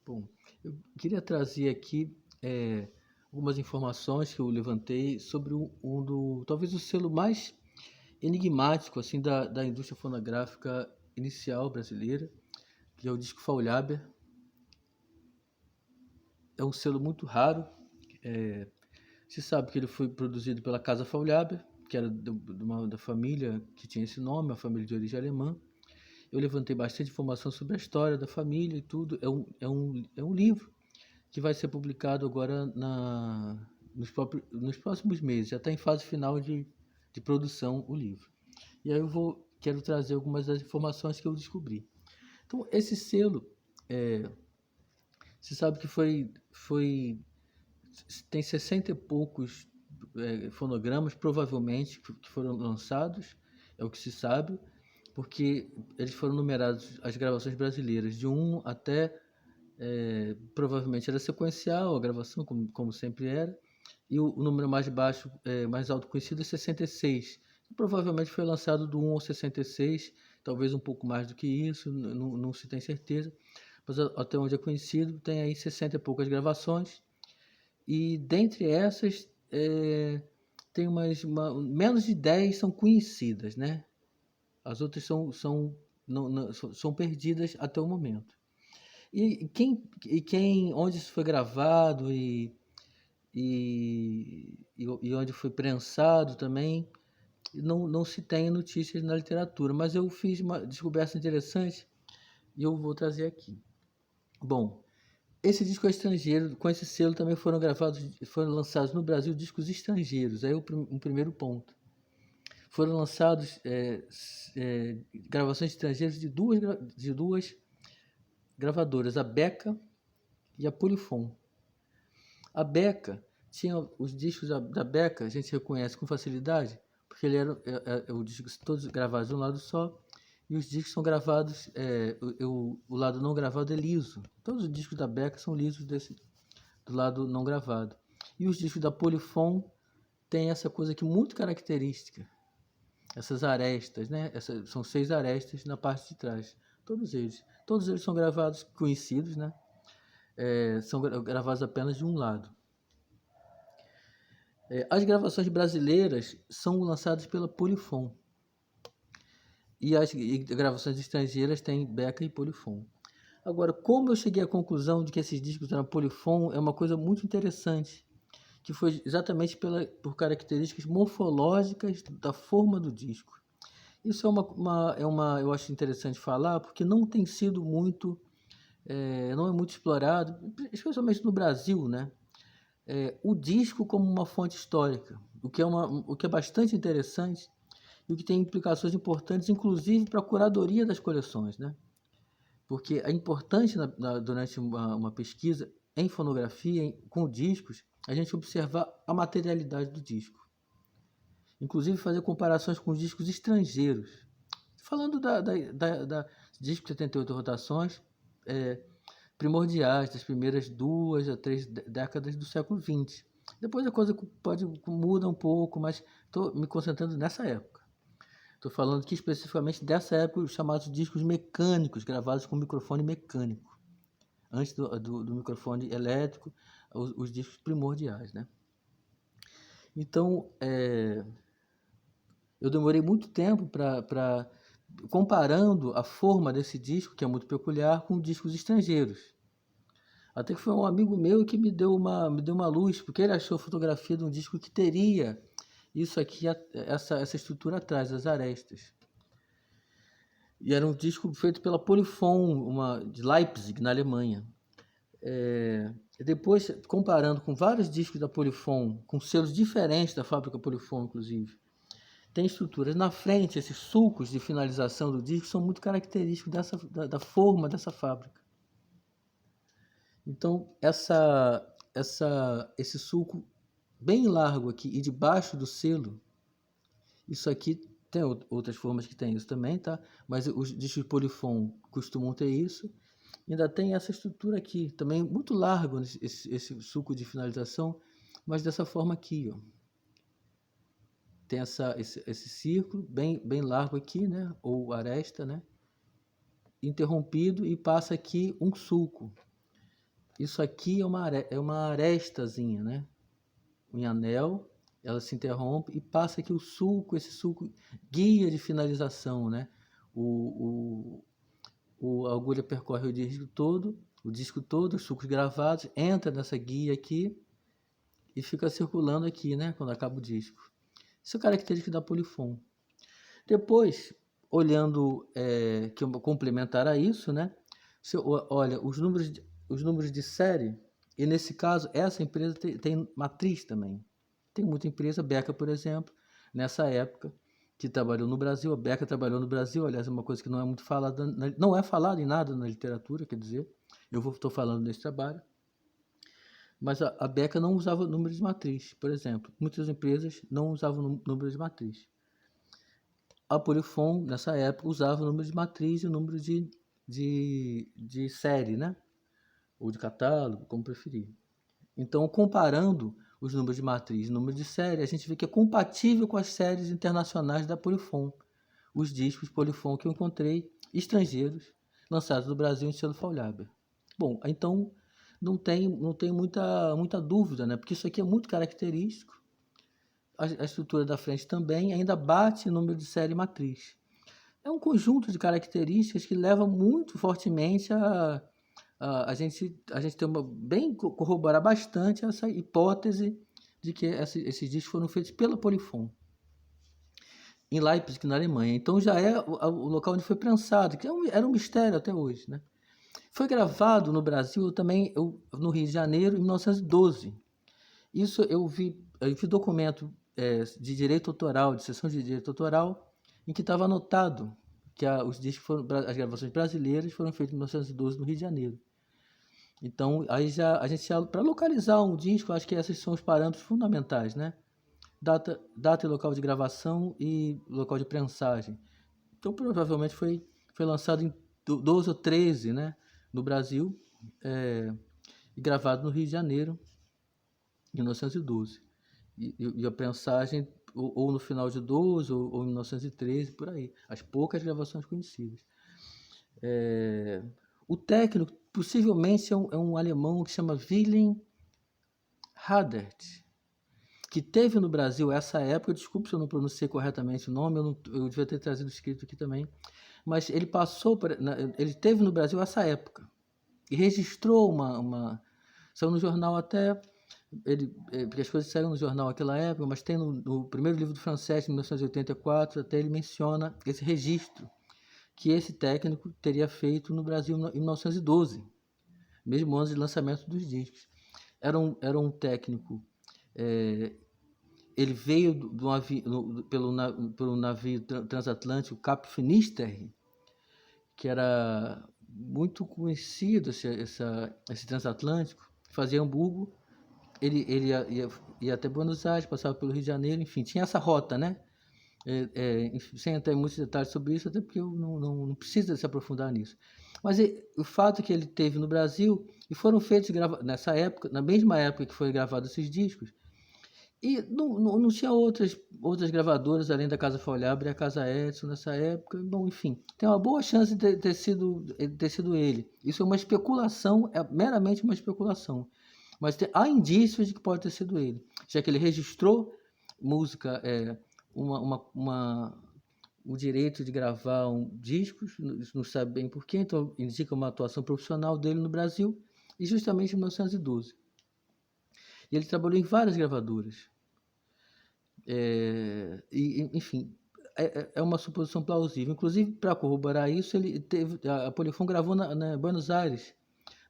Bom, eu queria trazer aqui algumas informações que eu levantei sobre talvez o selo mais enigmático assim da indústria fonográfica inicial brasileira, que é o disco Faulhaber. É um selo muito raro. Se sabe que ele foi produzido pela Casa Faulhaber, que era da família que tinha esse nome, uma família de origem alemã. Eu levantei bastante informação sobre a história da família e tudo. É um livro que vai ser publicado agora nos próximos meses. Já está em fase final de produção o livro. E aí quero trazer algumas das informações que eu descobri. Então, esse selo, se sabe que tem 60 e poucos fonogramas, provavelmente, que foram lançados, é o que se sabe, porque eles foram numerados, as gravações brasileiras, de 1 até provavelmente era sequencial a gravação, como sempre era, e o número mais baixo, mais alto conhecido é 66. Provavelmente foi lançado do 1 ao 66, talvez um pouco mais do que isso, não se tem certeza, mas até onde é conhecido tem aí 60 e poucas gravações, e dentre essas tem menos de 10 são conhecidas, né? As outras são perdidas até o momento. Onde isso foi gravado e onde foi prensado também, não se tem notícias na literatura, mas eu fiz uma descoberta interessante e eu vou trazer aqui. Bom, esse disco é estrangeiro, com esse selo também foram lançados no Brasil discos estrangeiros, aí um primeiro ponto. Foram lançados gravações estrangeiras de duas gravadoras, a Beca e a Polyphon. A Beca tinha os discos da Beca, a gente reconhece com facilidade, porque ele era os discos todos gravados de um lado só, e os discos são gravados, o lado não gravado é liso. Todos os discos da Beca são lisos do lado não gravado. E os discos da Polyphon têm essa coisa aqui muito característica, essas arestas, né? São 6 arestas na parte de trás, todos eles. Todos eles são gravados conhecidos, né? São gravados apenas de um lado. As gravações brasileiras são lançadas pela Polyphon. E as gravações estrangeiras têm Beca e Polyphon. Agora, como eu cheguei à conclusão de que esses discos eram Polyphon, é uma coisa muito interessante, que foi exatamente por características morfológicas da forma do disco. Isso eu acho interessante falar, porque não tem sido muito, não é muito explorado, especialmente no Brasil, né? O disco como uma fonte histórica, o que é bastante interessante e o que tem implicações importantes, inclusive para a curadoria das coleções, né? Porque é importante durante uma pesquisa em fonografia, com discos, a gente observar a materialidade do disco. Inclusive fazer comparações com os discos estrangeiros. Falando da disco 78 rotações, primordiais das primeiras 2 a 3 décadas do século XX. Depois a coisa muda um pouco, mas estou me concentrando nessa época. Estou falando aqui especificamente dessa época, os chamados discos mecânicos, gravados com microfone mecânico. Antes do microfone elétrico, os discos primordiais, né? Então, eu demorei muito tempo comparando a forma desse disco, que é muito peculiar, com discos estrangeiros. Até que foi um amigo meu que me deu uma luz, porque ele achou a fotografia de um disco que teria isso aqui, essa estrutura atrás, as arestas. E era um disco feito pela Polyphon, de Leipzig, na Alemanha. Depois, comparando com vários discos da Polyphon, com selos diferentes da fábrica Polyphon, inclusive, tem estruturas na frente, esses sulcos de finalização do disco são muito característicos da forma dessa fábrica. Então, esse sulco bem largo aqui e debaixo do selo, isso aqui tem outras formas que tem isso também, tá? Mas os discos Polyphon costumam ter isso. E ainda tem essa estrutura aqui, também muito largo, esse sulco de finalização, mas dessa forma aqui, ó. Tem esse círculo bem largo aqui, né? Ou aresta, né? Interrompido, e passa aqui um sulco. isso aqui é uma arestazinha, né? Em anel, ela se interrompe e passa aqui o sulco, esse sulco guia de finalização, né? A agulha percorre o disco todo, os sulcos gravados, entra nessa guia aqui e fica circulando aqui, né? Quando acaba o disco. Isso é característica da Polyphon. Depois, olhando, que complementar a isso, né? Você olha os números de série, e nesse caso, essa empresa tem matriz também. Tem muita empresa, Beca, por exemplo, nessa época, que trabalhou no Brasil. A Beca trabalhou no Brasil, aliás, é uma coisa que não é muito falada, não é falada em nada na literatura, quer dizer, estou falando nesse trabalho. Mas a Beca não usava número de matriz, por exemplo. Muitas empresas não usavam número de matriz. A Polyphon, nessa época, usava o número de matriz e o número de série, né? Ou de catálogo, como preferir. Então, comparando os números de matriz e número de série, a gente vê que é compatível com as séries internacionais da Polyphon. Os discos Polyphon que eu encontrei, estrangeiros, lançados no Brasil em selo Faulhaber. Bom, então não tem muita dúvida, né? Porque isso aqui é muito característico. A estrutura da frente também ainda bate o número de série matriz. É um conjunto de características que leva muito fortemente a gente ter corroborar bastante essa hipótese de que esses discos foram feitos pela Polyphon em Leipzig, na Alemanha. Então já é o local onde foi prensado, que era um mistério até hoje, né? Foi gravado no Brasil também, no Rio de Janeiro, em 1912. Isso eu vi documento de direito autoral, de sessão de direito autoral, em que estava anotado que os discos as gravações brasileiras foram feitas em 1912 no Rio de Janeiro. Então, aí já a gente para localizar um disco, acho que esses são os parâmetros fundamentais, né? Data e local de gravação e local de prensagem. Então, provavelmente foi lançado em 12 ou 13, né, no Brasil, e gravado no Rio de Janeiro, em 1912. E a prensagem ou no final de 12 ou em 1913, por aí. As poucas gravações conhecidas. O técnico possivelmente é um alemão que se chama Wilhelm Hadert, que teve no Brasil essa época, desculpe se eu não pronunciei corretamente o nome, eu devia ter trazido escrito aqui também, mas ele ele teve no Brasil essa época e registrou saiu no jornal até, porque as coisas saíram no jornal naquela época, mas tem no primeiro livro do francês, em 1984, até ele menciona esse registro que esse técnico teria feito no Brasil em 1912, mesmo ano de lançamento dos discos. Era um técnico, ele veio pelo navio transatlântico Cap Finisterre, que era muito conhecido esse transatlântico, fazia Hamburgo, ele ia até Buenos Aires, passava pelo Rio de Janeiro, enfim, tinha essa rota, né? Sem entrar em muitos detalhes sobre isso, até porque eu não preciso se aprofundar nisso. Mas o fato é que ele teve no Brasil e foram feitos nessa época, na mesma época que foi gravado esses discos, e não tinha outras gravadoras além da Casa Faulhaber e a Casa Edison nessa época. Bom, enfim, tem uma boa chance de ter sido ele. Isso é uma especulação, é meramente uma especulação. Mas há indícios de que pode ter sido ele, já que ele registrou música, o direito de gravar discos, não sabe bem porquê, então indica uma atuação profissional dele no Brasil, e justamente em 1912. E ele trabalhou em várias gravadoras. Enfim, é uma suposição plausível. Inclusive, para corroborar isso, a Polyphon gravou na Buenos Aires,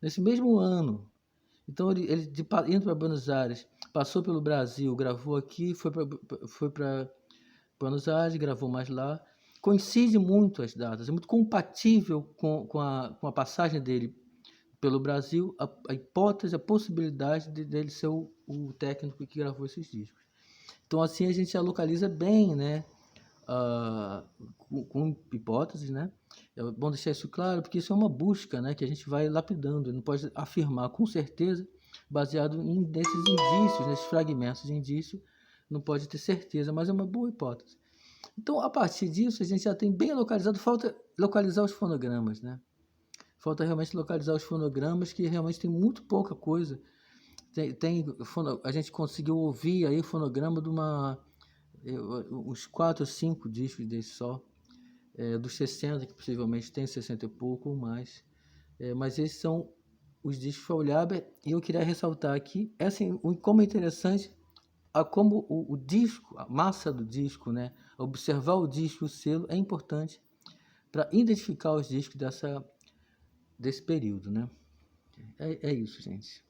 nesse mesmo ano. Então, ele indo para Buenos Aires, passou pelo Brasil, gravou aqui, foi para Buenos Aires, gravou mais lá. Coincide muito as datas, é muito compatível com a passagem dele pelo Brasil, a hipótese, a possibilidade dele ser o técnico que gravou esses discos. Então, assim, a gente já localiza bem, né, com hipóteses, né? É bom deixar isso claro, porque isso é uma busca, né, que a gente vai lapidando, não pode afirmar com certeza, baseado nesses indícios, nesses fragmentos de indício, não pode ter certeza, mas é uma boa hipótese. Então, a partir disso, a gente já tem bem localizado, falta localizar os fonogramas, né? Falta realmente localizar os fonogramas, que realmente tem muito pouca coisa. A gente conseguiu ouvir aí o fonograma de uns 4 ou 5 discos desse só, dos 60, que possivelmente tem 60 e pouco ou mais. Mas esses são os discos Faulhaber, e eu queria ressaltar aqui, assim, como é interessante como o disco, a massa do disco, né? Observar o disco, o selo, é importante para identificar os discos desse período, né? É isso, gente.